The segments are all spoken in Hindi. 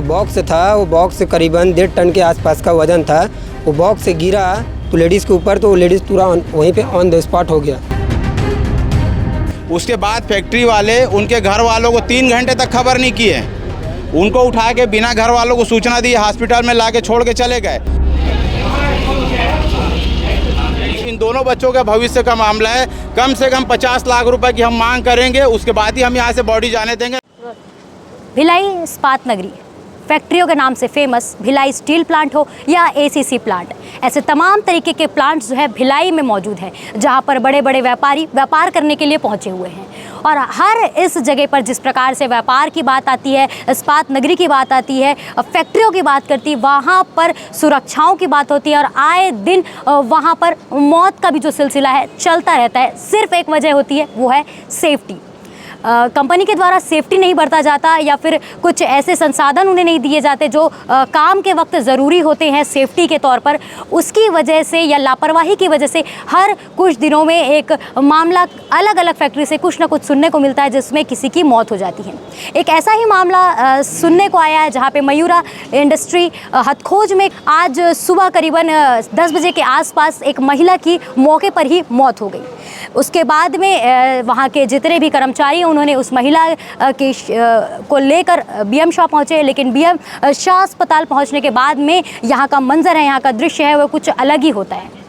बॉक्स था, वो बॉक्स करीबन 1.5 टन के आसपास का वज़न था। वो बॉक्स से गिरा तो लेडीज़ के ऊपर, तो लेडीज़ पूरा वहीं पे ऑन द स्पॉट हो गया। उसके बाद फैक्ट्री वाले उनके घर वालों को 3 घंटे तक खबर नहीं किए। उनको उठा के बिना घर वालों को सूचना दी हॉस्पिटल में लाके छोड़ के चले गए। इन दोनों बच्चों के भविष्य का मामला है। कम से कम 50 लाख रुपए की हम मांग करेंगे, उसके बाद ही हम यहाँ से बॉडी जाने देंगे। भिलाई इस्पात नगरी, फैक्ट्रियों के नाम से फेमस भिलाई स्टील प्लांट हो या एसीसी प्लांट, ऐसे तमाम तरीके के प्लांट्स जो है भिलाई में मौजूद हैं, जहां पर बड़े बड़े व्यापारी व्यापार करने के लिए पहुंचे हुए हैं। और हर इस जगह पर जिस प्रकार से व्यापार की बात आती है, इस्पात नगरी की बात आती है, फैक्ट्रियों की बात करती है, वहाँ पर सुरक्षाओं की बात होती है और आए दिन वहाँ पर मौत का भी जो सिलसिला है चलता रहता है। सिर्फ एक वजह होती है, वो है सेफ्टी। कंपनी के द्वारा सेफ्टी नहीं बरता जाता या फिर कुछ ऐसे संसाधन उन्हें नहीं दिए जाते जो काम के वक्त ज़रूरी होते हैं सेफ्टी के तौर पर, उसकी वजह से या लापरवाही की वजह से हर कुछ दिनों में एक मामला अलग अलग फैक्ट्री से कुछ ना कुछ सुनने को मिलता है जिसमें किसी की मौत हो जाती है। एक ऐसा ही मामला सुनने को आया है जहाँ पे मयूरा इंडस्ट्री हथखोज में आज सुबह करीबन 10 बजे के आसपास एक महिला की मौके पर ही मौत हो गई। उसके बाद में वहाँ के जितने भी कर्मचारी उन्होंने उस महिला को लेकर बीएम शाह पहुँचे, लेकिन बीएम शाह अस्पताल पहुँचने के बाद में यहाँ का मंजर है, यहाँ का दृश्य है, वो कुछ अलग ही होता है।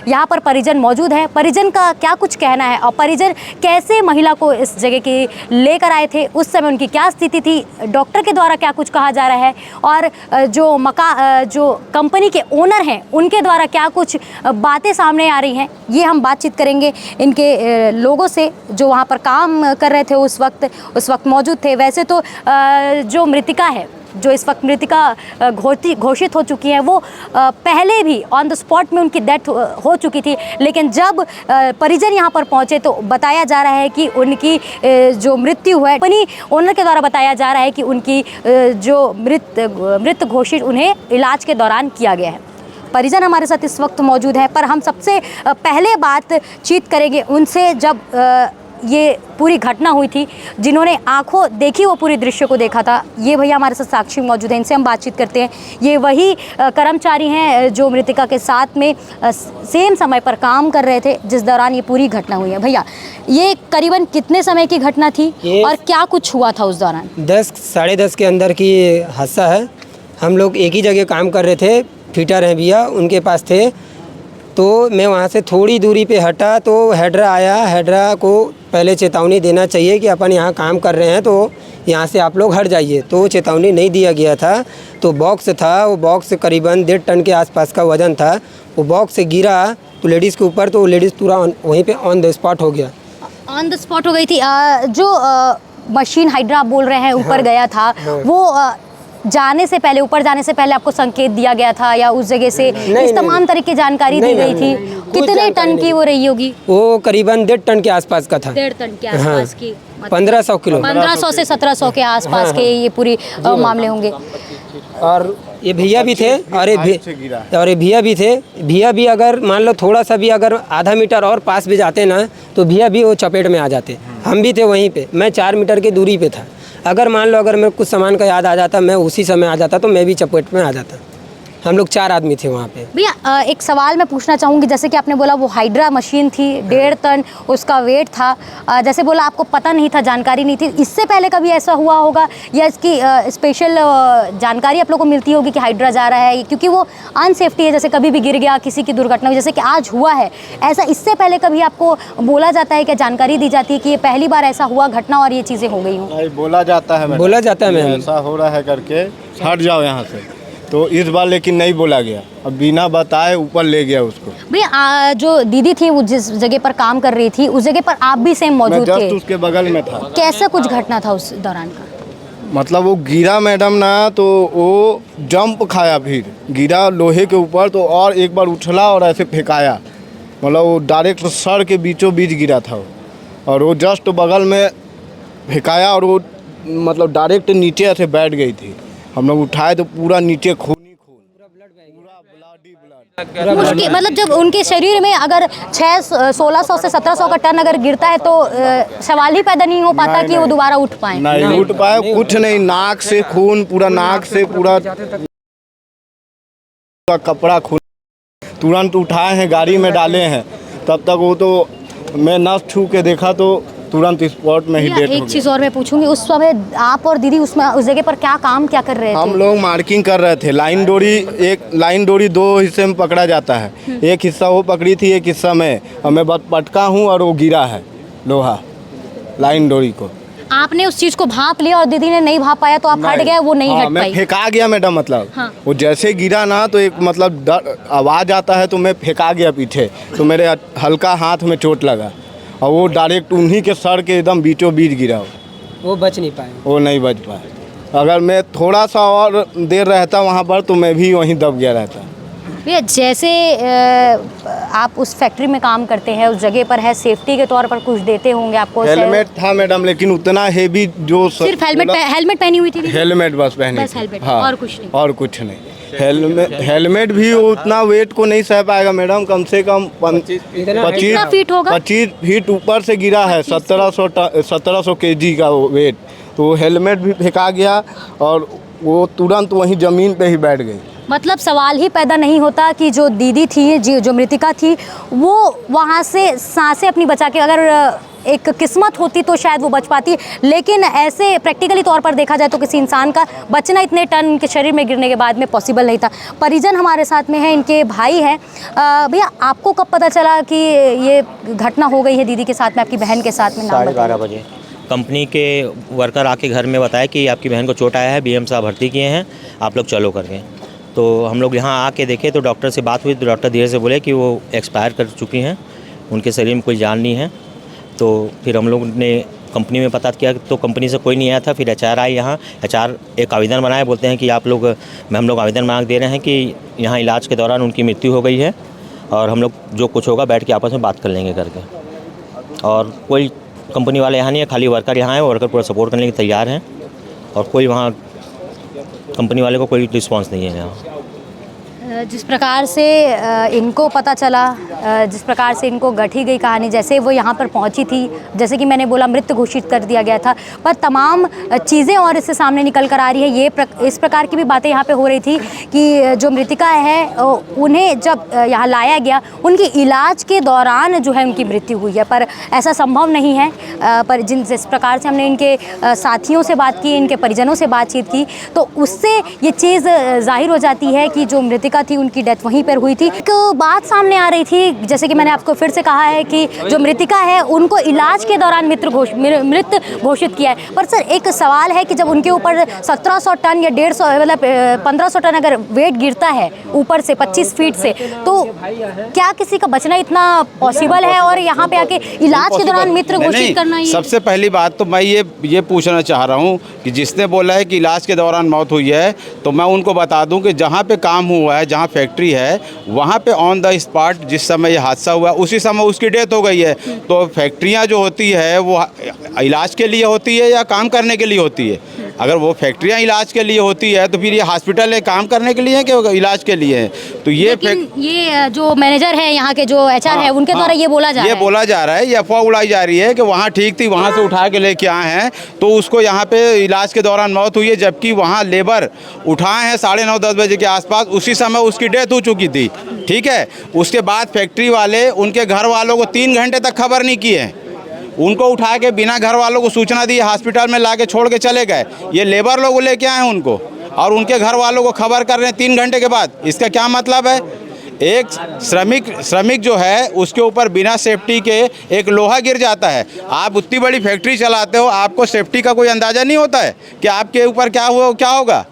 यहाँ पर परिजन मौजूद हैं, परिजन का क्या कुछ कहना है और परिजन कैसे महिला को इस जगह की लेकर आए थे, उस समय उनकी क्या स्थिति थी, डॉक्टर के द्वारा क्या कुछ कहा जा रहा है और जो कंपनी के ओनर हैं उनके द्वारा क्या कुछ बातें सामने आ रही हैं, ये हम बातचीत करेंगे इनके लोगों से जो वहाँ पर काम कर रहे थे उस वक्त मौजूद थे। वैसे तो जो मृतिका है, जो इस वक्त मृतिका घोषित हो चुकी है, वो पहले भी ऑन द स्पॉट में उनकी डेथ हो चुकी थी, लेकिन जब परिजन यहाँ पर पहुँचे तो बताया जा रहा है कि उनकी जो मृत्यु है, कंपनी ओनर के द्वारा बताया जा रहा है कि उनकी जो मृत घोषित उन्हें इलाज के दौरान किया गया है। परिजन हमारे साथ इस वक्त मौजूद है, पर हम सबसे पहले बातचीत करेंगे उनसे जब ये पूरी घटना हुई थी, जिन्होंने आंखों देखी वो पूरी दृश्य को देखा था। ये भैया हमारे साथ साक्षी मौजूद हैं, इनसे हम बातचीत करते हैं। ये वही कर्मचारी हैं जो मृतिका के साथ में सेम समय पर काम कर रहे थे जिस दौरान ये पूरी घटना हुई है। भैया, ये करीबन कितने समय की घटना थी और क्या कुछ हुआ था उस दौरान? 10 साढ़े 10 के अंदर की हादसा है। हम लोग एक ही जगह काम कर रहे थे, फिटर हैं भैया, उनके पास थे, तो मैं वहाँ से थोड़ी दूरी पे हटा तो हेडरा आया। हेडरा को पहले चेतावनी देना चाहिए कि अपन यहाँ काम कर रहे हैं तो यहाँ से आप लोग हट जाइए, तो चेतावनी नहीं दिया गया था। तो बॉक्स था, वो बॉक्स करीबन 1.5 टन के आसपास का वज़न था। वो बॉक्स से गिरा तो लेडीज़ के ऊपर, तो लेडीज़ पूरा वहीं पे ऑन द स्पॉट हो गया। ऑन द स्पॉट हो गई थी। जो मशीन हाइड्रा बोल रहे हैं ऊपर गया था, वो जाने से पहले, ऊपर जाने से पहले आपको संकेत दिया गया था या उस जगह से इस तमाम तरह की जानकारी दी गई थी? कितने टन की वो रही होगी? वो करीबन 1.5 टन के आसपास का था। 1.5 टन के आसपास की, 1500 किलो, 1500 से 1700 के आसपास के ये पूरी मामले होंगे। और ये भैया भी थे और ये भैया भी थे। भैया भी अगर मान लो थोड़ा सा भी अगर आधा मीटर और पास भी जाते ना तो भैया भी वो चपेट में आ जाते। हम भी थे वहीं पे, मैं 4 मीटर की दूरी पे था। अगर मान लो अगर मैं कुछ सामान का याद आ जाता, मैं उसी समय आ जाता तो मैं भी चपेट में आ जाता। हम लोग 4 आदमी थे वहाँ पे। भैया, एक सवाल मैं पूछना चाहूँगी, जैसे कि आपने बोला वो हाइड्रा मशीन थी, 1.5 टन उसका वेट था, जैसे बोला आपको पता नहीं था, जानकारी नहीं थी, इससे पहले कभी ऐसा हुआ होगा या इसकी स्पेशल जानकारी आप लोगों को मिलती होगी कि हाइड्रा जा रहा है? क्योंकि वो अनसेफ्टी है, जैसे कभी भी गिर गया, किसी की दुर्घटना हुई, जैसे कि आज हुआ है, ऐसा इससे पहले कभी आपको बोला जाता है, क्या जानकारी दी जाती है कि ये पहली बार ऐसा हुआ घटना और ये चीज़ें हो गई हों? बोला जाता है मैम, ऐसा हो रहा है करके हट जाओ यहाँ से, तो इस बार लेकिन नहीं बोला गया, अब बिना बताए ऊपर ले गया उसको। भैया, जो दीदी थी वो जिस जगह पर काम कर रही थी उस जगह पर आप भी सेम मौजूद थे? उसके बगल में था। कैसा कुछ घटना था उस दौरान का? मतलब वो गिरा मैडम ना, तो वो जंप खाया, फिर गिरा लोहे के ऊपर, तो और एक बार उछला और ऐसे फेंकाया, मतलब वो डायरेक्ट सर के बीचों बीच गिरा था और वो जस्ट बगल में फेंकाया और वो मतलब डायरेक्ट नीचे ऐसे बैठ गई थी। हम लोग उठाए तो पूरा नीचे खून ही खून, पूरा ब्लड ही ब्लड। उसके मतलब जब उनके शरीर में अगर 1600 से 1700 का टन अगर गिरता है तो सवाल ही पैदा नहीं हो पाता कि वो दोबारा उठ पाए। नहीं उठ पाए, कुछ नहीं, नाक से खून, पूरा नाक से पूरा कपड़ा खून, तुरंत उठाए हैं, गाड़ी में डाले हैं। तब तक वो तो मैं नस छू के देखा तो तुरंत स्पॉट में ही डेथ हो एक गई। चीज़ और मैं पूछूंगी, उस समय आप और दीदी उसमें उस जगह पर क्या कर रहे थे? हम लोग मार्किंग कर रहे थे। लाइन डोरी दो हिस्से में पकड़ा जाता है, एक हिस्सा वो पकड़ी थी, एक हिस्सा मैं बस पटका हूँ और वो गिरा है लोहा लाइन डोरी को। आपने उस चीज़ को भांप लिया और दीदी ने नहीं भांप पाया तो आप हट गए, वो नहीं हट मैं पाई। फेंका गया मैडम, मतलब हाँ। वो जैसे गिरा ना तो एक मतलब आवाज़ आता है तो मैं फेंका गया पीछे, तो मेरे हल्का हाथ में चोट लगा और वो डायरेक्ट उन्हीं के सर के एकदम बीचों बीच गिरा। वो बच नहीं पाए। वो नहीं बच पाए। अगर मैं थोड़ा सा और देर रहता वहाँ पर तो मैं भी वहीं दब गया रहता। भैया जैसे आप उस फैक्ट्री में काम करते हैं, उस जगह पर है, सेफ्टी के तौर पर कुछ देते होंगे आपको? हेलमेट था मैडम, लेकिन उतना हेवी जो सिर्फ हेलमेट पहनी हुई थी दीदी? हेलमेट बस पहनी बस थी। हेलमेट, हाँ, और कुछ नहीं? और कुछ नहीं। हेलमेट भी उतना वेट को नहीं सह पाएगा मैडम, कम से कम कितना फीट होगा? 25 फीट ऊपर से गिरा है, 1700 केजी का वो वेट। तो हेलमेट भी फेंका गया और वो तुरंत वहीं ज़मीन पे ही बैठ गई। मतलब सवाल ही पैदा नहीं होता कि जो दीदी थी, जो मृतिका थी, वो वहाँ से सांसें अपनी बचा के, अगर एक किस्मत होती तो शायद वो बच पाती, लेकिन ऐसे प्रैक्टिकली तौर पर देखा जाए तो किसी इंसान का बचना इतने टन के शरीर में गिरने के बाद में पॉसिबल नहीं था। परिजन हमारे साथ में है, इनके भाई हैं। भैया आपको कब पता चला कि ये घटना हो गई है दीदी के साथ में, आपकी बहन के साथ में? 12:30 बजे कंपनी के वर्कर आके घर में बताया कि आपकी बहन को चोट आया है, BM साहब भर्ती किए हैं, आप लोग चलो करके। तो हम लोग यहाँ आके देखे तो डॉक्टर से बात हुई तो डॉक्टर धीरे से बोले कि वो एक्सपायर कर चुकी हैं, उनके शरीर में कोई जान नहीं है। तो फिर हम लोग ने कंपनी में पता किया तो कंपनी से कोई नहीं आया था। फिर HR आई यहाँ, HR एक आवेदन बनाया, बोलते हैं कि हम लोग आवेदन बना दे रहे हैं कि यहाँ इलाज के दौरान उनकी मृत्यु हो गई है और हम लोग जो कुछ होगा बैठ के आपस में बात कर लेंगे करके। और कोई कंपनी वाले यहाँ नहीं है, खाली वर्कर यहाँ है, वर्कर पूरा सपोर्ट करने के तैयार हैं और कोई वहाँ कंपनी वाले को कोई रिस्पांस नहीं है यहाँ। जिस प्रकार से इनको पता चला, जिस प्रकार से इनको गढ़ी गई कहानी, जैसे वो यहाँ पर पहुँची थी, जैसे कि मैंने बोला मृत घोषित कर दिया गया था, पर तमाम चीज़ें और इससे सामने निकल कर आ रही है। इस प्रकार की भी बातें यहाँ पे हो रही थी कि जो मृतिका है उन्हें जब यहाँ लाया गया, उनकी इलाज के दौरान जो है उनकी मृत्यु हुई है, पर ऐसा संभव नहीं है। पर जिस प्रकार से हमने इनके साथियों से बात की, इनके परिजनों से बातचीत की, तो उससे ये चीज़ जाहिर हो जाती है कि जो मृतिका थी उनकी डेथ वहीं पर हुई थी। एक बात सामने आ रही थी, जैसे कि मैंने आपको फिर से कहा है कि जो मृतिका है उनको इलाज के दौरान मृत घोषित किया है। पर सर एक सवाल है कि जब उनके ऊपर 1700 टन या 150 मतलब 1500 टन अगर वेट गिरता है ऊपर से 25 फीट से, तो क्या किसी का बचना इतना पॉसिबल है? और यहाँ पे आके इलाज के दौरान मृत घोषित करना, ये सबसे पहली बात तो मैं ये पूछना चाह रहा हूँ कि जिसने बोला है कि इलाज के दौरान मौत हुई है, तो मैं उनको बता दूं कि जहाँ पे काम हुआ है, जहाँ फैक्ट्री है, वहाँ पे ऑन द स्पॉट जिस समय ये हादसा हुआ उसी समय उसकी डेथ हो गई है। तो फैक्ट्रियाँ जो होती है वो इलाज के लिए होती है या काम करने के लिए होती है? अगर वो फैक्ट्रियाँ इलाज के लिए होती है तो फिर ये हॉस्पिटल है काम करने के लिए है कि इलाज के लिए है? तो ये जो मैनेजर है यहाँ के, जो HR है, उनके द्वारा ये बोला जा रहा है, ये अफवाह उड़ाई जा रही है कि वहाँ ठीक थी, वहाँ से उठा के लेके आए हैं तो उसको यहाँ पे इलाज के दौरान मौत हुई है, जबकि वहाँ लेबर उठाए हैं 9:30-10 बजे के आसपास, उसी समय उसकी डेथ हो चुकी थी। ठीक है, उसके बाद फैक्ट्री वाले उनके घर वालों को 3 घंटे तक खबर नहीं किए हैं, उनको उठा के बिना घर वालों को सूचना दी हॉस्पिटल में लाके छोड़ के चले गए। ये लेबर लोग लेके आए हैं उनको और उनके घर वालों को खबर कर रहे हैं 3 घंटे के बाद। इसका क्या मतलब है? एक श्रमिक जो है उसके ऊपर बिना सेफ्टी के एक लोहा गिर जाता है। आप उतनी बड़ी फैक्ट्री चलाते हो, आपको सेफ्टी का कोई अंदाज़ा नहीं होता है कि आपके ऊपर क्या होगा।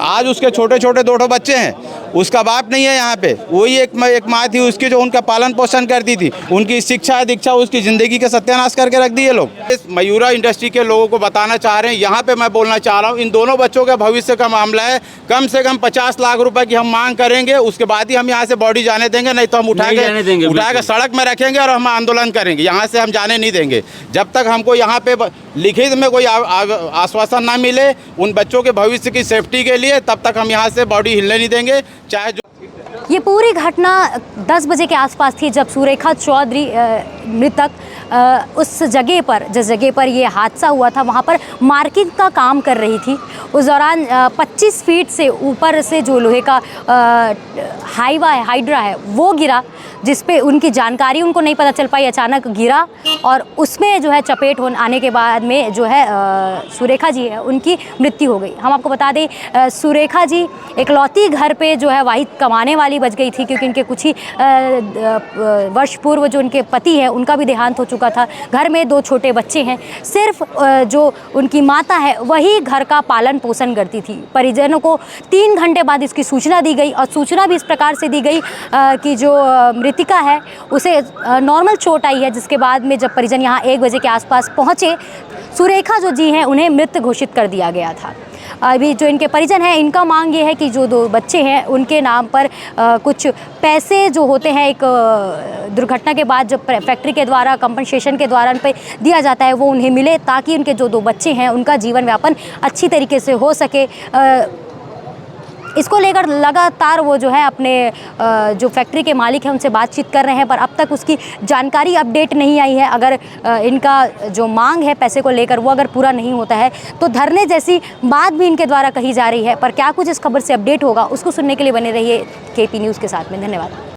आज उसके छोटे छोटे 2 बच्चे हैं, उसका बाप नहीं है यहाँ पे, वही एक माँ थी उसकी जो उनका पालन पोषण करती थी, उनकी शिक्षा दीक्षा उसकी ज़िंदगी का सत्यानाश करके रख दिए लोग। इस मयूरा इंडस्ट्री के लोगों को बताना चाह रहे हैं, यहाँ पे मैं बोलना चाह रहा हूँ, इन दोनों बच्चों के भविष्य का मामला है। कम से कम 50 लाख रुपए की हम मांग करेंगे, उसके बाद ही हम यहाँ से बॉडी जाने देंगे, नहीं तो हम उठा के सड़क में रखेंगे और हम आंदोलन करेंगे। यहाँ से हम जाने नहीं देंगे जब तक हमको यहाँ पे लिखित में कोई आश्वासन ना मिले उन बच्चों के भविष्य की सेफ्टी के लिए, तब तक हम यहाँ से बॉडी हिलने नहीं देंगे। चाहे जो ये पूरी घटना 10 बजे के आसपास थी जब सुरेखा चौधरी मृतक उस जगह पर, जिस जगह पर ये हादसा हुआ था, वहाँ पर मार्किंग का काम कर रही थी। उस दौरान 25 फीट से ऊपर से जो लोहे का हाइड्रा है वो गिरा, जिस पे उनकी जानकारी उनको नहीं पता चल पाई, अचानक गिरा और उसमें जो है चपेट आने के बाद में जो है सुरेखा जी है उनकी मृत्यु हो गई। हम आपको बता दें सुरेखा जी इकलौती घर पे जो है वाहिद कमाने वाली बच गई थी, क्योंकि इनके कुछ ही वर्ष पूर्व जो उनके पति हैं उनका भी देहांत हो चुका था। घर में 2 छोटे बच्चे हैं, सिर्फ जो उनकी माता है वही घर का पालन पोषण करती थी। परिजनों को 3 घंटे बाद इसकी सूचना दी गई और सूचना भी इस प्रकार से दी गई कि जो मृतिका है उसे नॉर्मल चोट आई है, जिसके बाद में जब परिजन यहाँ 1 बजे के आसपास पहुँचे, सुरेखा जो जी हैं उन्हें मृत घोषित कर दिया गया था। अभी जो इनके परिजन हैं इनका मांग ये है कि जो 2 बच्चे हैं उनके नाम पर कुछ पैसे जो होते हैं एक दुर्घटना के बाद जब फैक्ट्री के द्वारा कंपनसेशन के द्वारा उन पर दिया जाता है वो उन्हें मिले, ताकि उनके जो 2 बच्चे हैं उनका जीवन यापन अच्छी तरीके से हो सके। इसको लेकर लगातार वो जो है अपने जो फैक्ट्री के मालिक हैं उनसे बातचीत कर रहे हैं, पर अब तक उसकी जानकारी अपडेट नहीं आई है। अगर इनका जो मांग है पैसे को लेकर वो अगर पूरा नहीं होता है तो धरने जैसी बात भी इनके द्वारा कही जा रही है। पर क्या कुछ इस खबर से अपडेट होगा उसको सुनने के लिए बने रहिए KP न्यूज़ के साथ में। धन्यवाद।